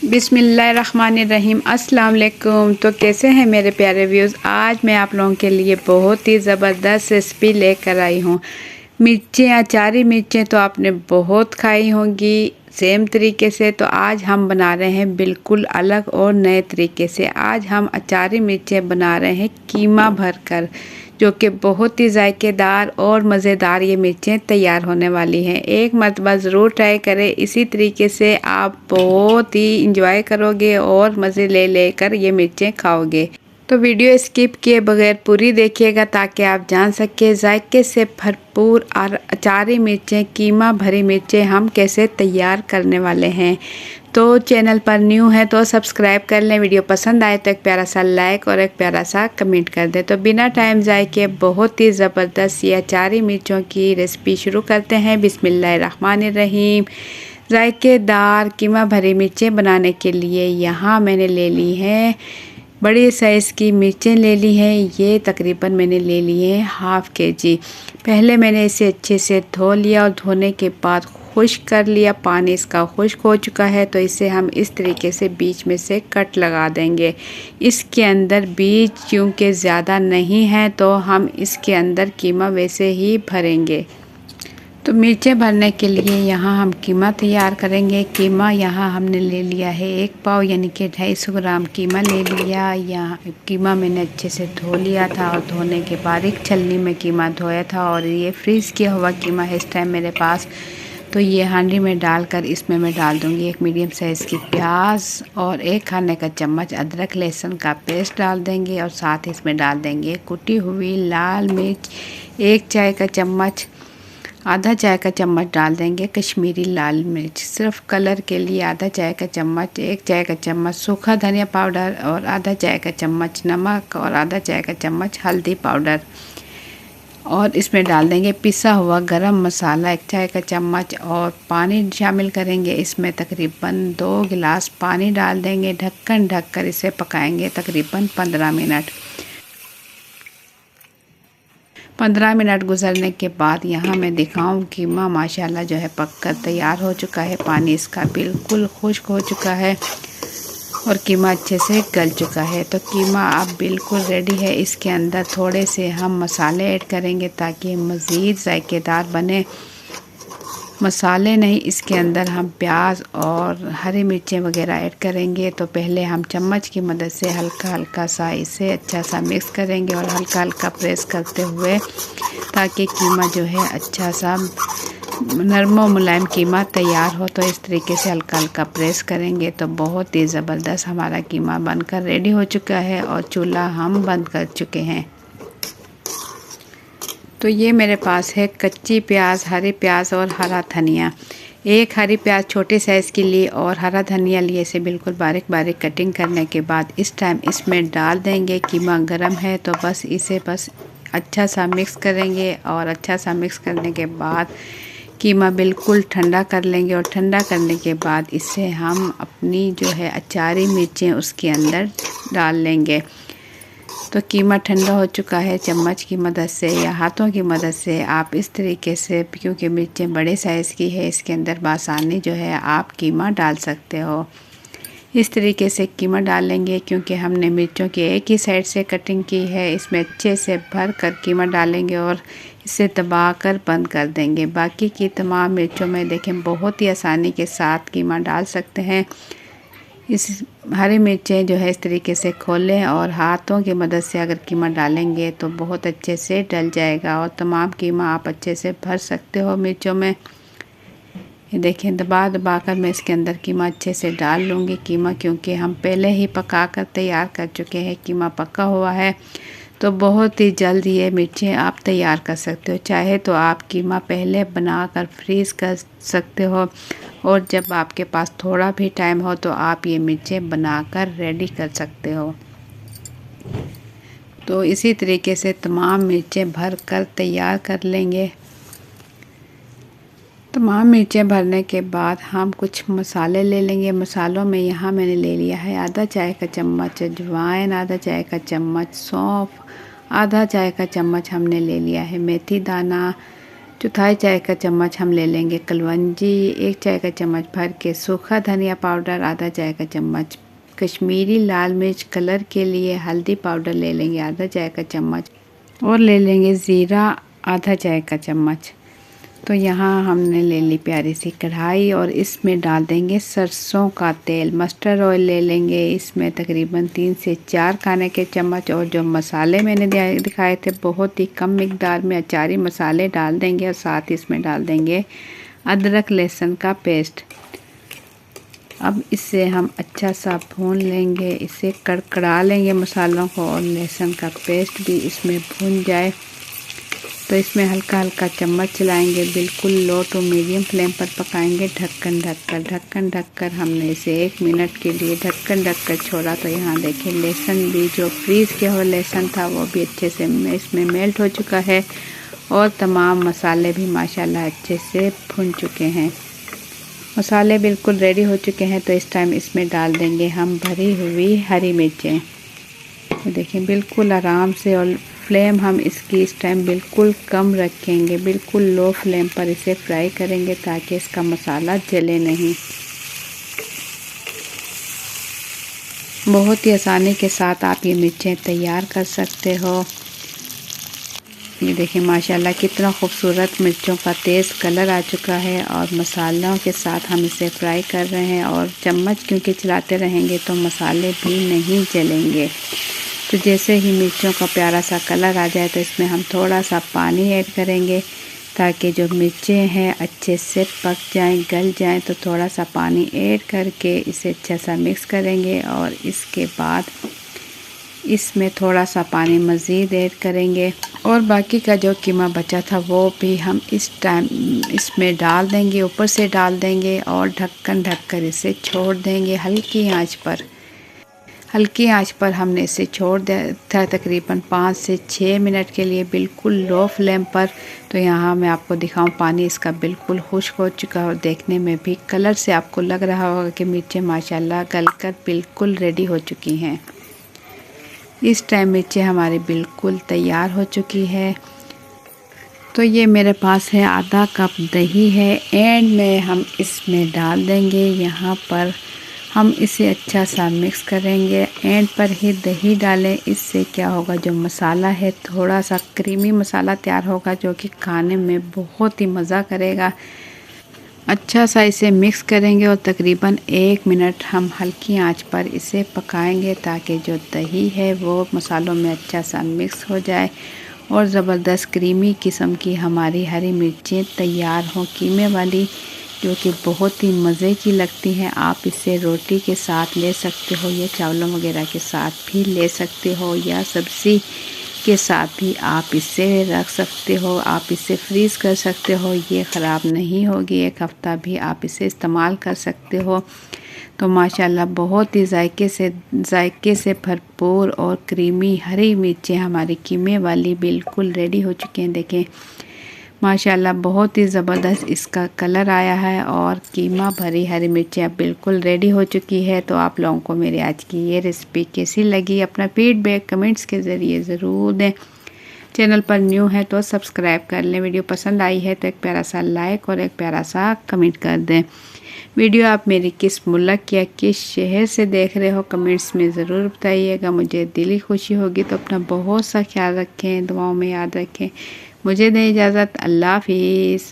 बिस्मिल्लाहिर्रहमानिर्रहीम। अस्सलाम वालेकुम। तो कैसे हैं मेरे प्यारे व्यूज़। आज मैं आप लोगों के लिए बहुत ही ज़बरदस्त रेसिपी लेकर आई हूँ। मिर्चें, अचारी मिर्चें तो आपने बहुत खाई होंगी सेम तरीके से। तो आज हम बना रहे हैं बिल्कुल अलग और नए तरीके से। आज हम अचारी मिर्चें बना रहे हैं कीमा भरकर, जो कि बहुत ही जायकेदार और मज़ेदार ये मिर्चें तैयार होने वाली हैं। एक मरतबा ज़रूर ट्राई करें। इसी तरीके से आप बहुत ही इंजॉय करोगे और मज़े ले लेकर ये मिर्चें खाओगे। तो वीडियो स्किप किए बगैर पूरी देखिएगा ताकि आप जान सकें जायके से भरपूर और अचारी मिर्चें, कीमा भरी मिर्चें हम कैसे तैयार करने वाले हैं। तो चैनल पर न्यू है तो सब्सक्राइब कर लें। वीडियो पसंद आए तो एक प्यारा सा लाइक और एक प्यारा सा कमेंट कर दें। तो बिना टाइम ज़ाय के बहुत ही ज़बरदस्त ये अचारी मिर्चों की रेसिपी शुरू करते हैं। बिस्मिल्लाहिर्रहमानिर्रहीम। जायकेदार कीमा भरी मिर्चें बनाने के लिए यहाँ मैंने ले ली है बड़ी साइज़ की मिर्चें ले ली हैं। ये तकरीबन मैंने ले लिए हैं हाफ़ kg। पहले मैंने इसे अच्छे से धो लिया और धोने के बाद खुश्क कर लिया। पानी इसका खुश्क हो चुका है तो इसे हम इस तरीके से बीच में से कट लगा देंगे। इसके अंदर बीज क्योंकि ज़्यादा नहीं है तो हम इसके अंदर कीमा वैसे ही भरेंगे। तो मिर्चें भरने के लिए यहाँ हम कीमा तैयार करेंगे। कीमा यहाँ हमने ले लिया है 1 पाव, यानी कि 250 ग्राम कीमा ले लिया। यहाँ कीमा मैंने अच्छे से धो लिया था और धोने के बाद एक छलनी में कीमा धोया था और ये फ्रीज़ किया हुआ कीमा है इस टाइम मेरे पास। तो ये हांडी में डालकर इसमें मैं डाल दूँगी 1 मीडियम साइज़ की प्याज और 1 खाने का चम्मच अदरक लहसुन का पेस्ट डाल देंगे और साथ इसमें डाल देंगे कुटी हुई लाल मिर्च 1 चाय का चम्मच, आधा चाय का चम्मच डाल देंगे कश्मीरी लाल मिर्च सिर्फ कलर के लिए, आधा चाय का चम्मच, 1 चाय का चम्मच सूखा धनिया पाउडर और आधा चाय का चम्मच नमक और आधा चाय का चम्मच हल्दी पाउडर। और इसमें डाल देंगे पिसा हुआ गरम मसाला 1 चाय का चम्मच और पानी शामिल करेंगे। इसमें तकरीबन 2 गिलास पानी डाल देंगे। ढक्कन ढककर इसे पकाएंगे तकरीबन 15 मिनट। 15 मिनट गुजरने के बाद यहाँ मैं दिखाऊँ कीमा माशाल्लाह जो है पककर तैयार हो चुका है। पानी इसका बिल्कुल खुश्क हो चुका है और कीमा अच्छे से गल चुका है। तो कीमा अब बिल्कुल रेडी है। इसके अंदर थोड़े से हम मसाले ऐड करेंगे ताकि मज़ीद जायकेदार बने। मसाले नहीं, इसके अंदर हम प्याज और हरी मिर्चें वगैरह ऐड करेंगे। तो पहले हम चम्मच की मदद से हल्का हल्का सा इसे अच्छा सा मिक्स करेंगे और हल्का हल्का प्रेस करते हुए ताकि कीमा जो है अच्छा सा नरम और मुलायम कीमा तैयार हो। तो इस तरीके से हल्का हल्का प्रेस करेंगे तो बहुत ही ज़बरदस्त हमारा कीमा बनकर रेडी हो चुका है और चूल्हा हम बंद कर चुके हैं। तो ये मेरे पास है कच्ची प्याज, हरी प्याज और हरा धनिया। 1 हरी प्याज छोटे साइज़ के लिए और हरा धनिया लिए इसे बिल्कुल बारीक बारीक कटिंग करने के बाद इस टाइम इसमें डाल देंगे। कीमा गरम है तो बस इसे अच्छा सा मिक्स करेंगे और अच्छा सा मिक्स करने के बाद कीमा बिल्कुल ठंडा कर लेंगे और ठंडा करने के बाद इसे हम अपनी जो है अचारी मिर्चें उसके अंदर डाल लेंगे। तो कीमा ठंडा हो चुका है। चम्मच की मदद से या हाथों की मदद से आप इस तरीके से, क्योंकि मिर्चें बड़े साइज़ की है इसके अंदर बासानी जो है आप कीमा डाल सकते हो। इस तरीके से कीमा डाल लेंगे क्योंकि हमने मिर्चों की एक ही साइड से कटिंग की है। इसमें अच्छे से भर कर कीमा डालेंगे और इसे दबाकर बंद कर देंगे। बाकी की तमाम मिर्चों में देखें बहुत ही आसानी के साथ कीमा डाल सकते हैं। इस हरी मिर्चें जो है इस तरीके से खोलें और हाथों की मदद से अगर कीमा डालेंगे तो बहुत अच्छे से डल जाएगा और तमाम कीमा आप अच्छे से भर सकते हो मिर्चों में। ये देखें दबा दबा कर मैं इसके अंदर कीमा अच्छे से डाल लूँगी। कीमा क्योंकि हम पहले ही पका कर तैयार कर चुके हैं, कीमा पका हुआ है तो बहुत ही जल्द ये मिर्चें आप तैयार कर सकते हो। चाहे तो आप कीमा पहले बनाकर फ्रीज़ कर सकते हो और जब आपके पास थोड़ा भी टाइम हो तो आप ये मिर्चें बनाकर रेडी कर सकते हो। तो इसी तरीके से तमाम मिर्चें भर कर तैयार कर लेंगे। तमाम मिर्चें भरने के बाद हम कुछ मसाले ले लेंगे। मसालों में यहाँ मैंने ले लिया है आधा चाय का चम्मच अजवाइन, आधा चाय का चम्मच सौंफ, आधा चाय का चम्मच हमने ले लिया है मेथी दाना, चौथाई चाय का चम्मच हम ले लेंगे कलवंजी, 1 चाय का चम्मच भर के सूखा धनिया पाउडर, आधा चाय का चम्मच कश्मीरी लाल मिर्च कलर के लिए हल्दी पाउडर ले लेंगे आधा चाय का चम्मच, और ले लेंगे ज़ीरा आधा चाय का चम्मच। तो यहाँ हमने ले ली प्यारी सी कढ़ाई और इसमें डाल देंगे सरसों का तेल। मस्टर्ड ऑयल ले लेंगे, इसमें तकरीबन 3 से 4 खाने के चम्मच, और जो मसाले मैंने दिखाए थे बहुत ही कम मिकदार में अचारी मसाले डाल देंगे, और साथ ही इसमें डाल देंगे अदरक लहसुन का पेस्ट। अब इसे हम अच्छा सा भून लेंगे, इसे कड़कड़ा लेंगे मसालों को, और लहसुन का पेस्ट भी इसमें भून जाए तो इसमें हल्का हल्का चम्मच चलाएंगे, बिल्कुल लो टू मीडियम फ्लेम पर पकाएंगे। ढक्कन ढककर हमने इसे 1 मिनट के लिए ढक्कन ढककर छोड़ा। तो यहाँ देखिए लहसुन भी जो फ्रीज़ किया हुआ लहसुन था वो भी अच्छे से इसमें मेल्ट हो चुका है, और तमाम मसाले भी माशाल्लाह अच्छे से भुन चुके हैं। मसाले बिल्कुल रेडी हो चुके हैं। तो इस टाइम इसमें डाल देंगे हम भरी हुई हरी मिर्चें। तो देखिए बिल्कुल आराम से, और फ्लेम हम इसकी इस टाइम बिल्कुल कम रखेंगे, बिल्कुल लो फ्लेम पर इसे फ्राई करेंगे ताकि इसका मसाला जले नहीं। बहुत ही आसानी के साथ आप ये मिर्चें तैयार कर सकते हो। ये देखिए माशाल्लाह कितना खूबसूरत मिर्चों का तेज़ कलर आ चुका है, और मसालों के साथ हम इसे फ्राई कर रहे हैं, और चम्मच क्योंकि चलाते रहेंगे तो मसाले भी नहीं जलेंगे। तो जैसे ही मिर्चों का प्यारा सा कलर आ जाए तो इसमें हम थोड़ा सा पानी ऐड करेंगे ताकि जो मिर्चें हैं अच्छे से पक जाएं, गल जाएं। तो थोड़ा सा पानी ऐड करके इसे अच्छा सा मिक्स करेंगे, और इसके बाद इसमें थोड़ा सा पानी मज़ीद ऐड करेंगे, और बाकी का जो कीमा बचा था वो भी हम इस टाइम इसमें डाल देंगे, ऊपर से डाल देंगे, और ढक्कन ढककर इसे छोड़ देंगे हल्की आंच पर हमने इसे छोड़ दिया था तकरीबन 5 से 6 मिनट के लिए, बिल्कुल लो फ्लेम पर। तो यहाँ मैं आपको दिखाऊं पानी इसका बिल्कुल खुश्क हो चुका है, और देखने में भी कलर से आपको लग रहा होगा कि मिर्चें माशाल्लाह गलकर बिल्कुल रेडी हो चुकी हैं। इस टाइम मिर्चें हमारी बिल्कुल तैयार हो चुकी है। तो ये मेरे पास है आधा कप दही है, एंड में हम इसमें डाल देंगे। यहाँ पर हम इसे अच्छा सा मिक्स करेंगे, एंड पर ही दही डालें। इससे क्या होगा, जो मसाला है थोड़ा सा क्रीमी मसाला तैयार होगा जो कि खाने में बहुत ही मज़ा करेगा। अच्छा सा इसे मिक्स करेंगे, और तकरीबन 1 मिनट हम हल्की आंच पर इसे पकाएंगे ताकि जो दही है वो मसालों में अच्छा सा मिक्स हो जाए, और ज़बरदस्त क्रीमी किस्म की हमारी हरी मिर्चें तैयार हों कीमे वाली, जो कि बहुत ही मज़े की लगती हैं। आप इसे रोटी के साथ ले सकते हो, या चावलों वगैरह के साथ भी ले सकते हो, या सब्ज़ी के साथ भी आप इसे रख सकते हो। आप इसे फ्रीज़ कर सकते हो, ये ख़राब नहीं होगी, 1 हफ़्ता भी आप इसे इस्तेमाल कर सकते हो। तो माशाल्लाह बहुत ही जायके से भरपूर और क्रीमी हरी मिर्चें हमारी कीमे वाली बिल्कुल रेडी हो चुकी हैं। देखें माशाल्लाह बहुत ही ज़बरदस्त इसका कलर आया है, और कीमा भरी हरी मिर्चें अब बिल्कुल रेडी हो चुकी है। तो आप लोगों को मेरी आज की ये रेसिपी कैसी लगी, अपना फीडबैक कमेंट्स के ज़रिए ज़रूर दें। चैनल पर न्यू है तो सब्सक्राइब कर लें। वीडियो पसंद आई है तो एक प्यारा सा लाइक और एक प्यारा सा कमेंट कर दें। वीडियो आप मेरी किस मुल्क या किस शहर से देख रहे हो कमेंट्स में ज़रूर बताइएगा, मुझे दिली खुशी होगी। तो अपना बहुत सा ख्याल रखें, दुआओं में याद रखें। मुझे दें इजाज़त, अल्लाह हाफिज़।